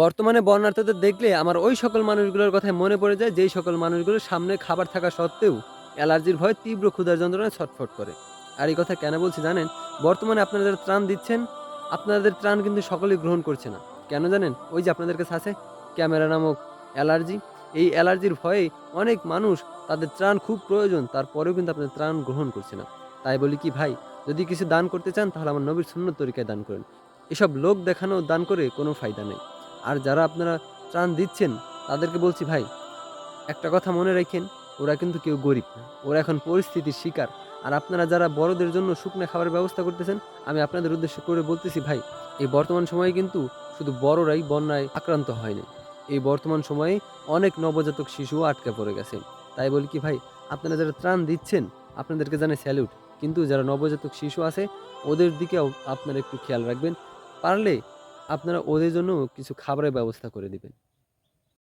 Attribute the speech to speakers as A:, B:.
A: বর্তমানে বন্যার্তদের দেখলে আমার ওই সকল মানুষগুলোর কথাই মনে পড়ে যায়, যেই সকল মানুষগুলোর সামনে খাবার থাকা সত্ত্বেও অ্যালার্জির ভয়ে তীব্র ক্ষুধার যন্ত্রণায় ছটফট করে। আর এই কথা কেন বলছি জানেন? বর্তমানে আপনারা যারা ত্রাণ দিচ্ছেন, আপনাদের ত্রাণ কিন্তু সকলেই গ্রহণ করছে না। কেন জানেন? ওই যে আপনাদের কাছে আছে ক্যামেরা নামক অ্যালার্জি। এই অ্যালার্জির ভয়ে অনেক মানুষ তাদের ত্রাণ খুব প্রয়োজন, তারপরেও কিন্তু আপনাদের ত্রাণ গ্রহণ করছে না। তাই বলি কি ভাই, যদি কিছু দান করতে চান তাহলে আমার নবীর সুন্নত তরিকায় দান করেন। এসব লোক দেখানো দান করে কোনো ফায়দা নেই। আর যারা আপনারা ত্রাণ দিচ্ছেন, তাদেরকে বলছি ভাই, একটা কথা মনে রাইখেন, ওরা কিন্তু কেউ গরিব না। ওরা এখন পরিস্থিতির শিকার। আর আপনারা যারা বড়দের জন্য শুকনা খাবারের ব্যবস্থা করতেছেন, আমি আপনাদের উদ্দেশ্য করে বলতেছি ভাই, এই বর্তমান সময়ে কিন্তু শুধু বড়রাই বন্যায় আক্রান্ত হয়নি। এই বর্তমান সময়ে অনেক নবজাতক শিশুও আটকা পড়ে গেছে। তাই বলি কি ভাই, আপনারা যারা ত্রাণ দিচ্ছেন, আপনাদেরকে জানাই স্যালুট। কিন্তু যারা নবজাতক শিশু আছে, ওদের দিকেও আপনারা একটু খেয়াল রাখবেন। পারলে আপনারা ওদের জন্য কিছু খাবারের ব্যবস্থা করে দিবেন।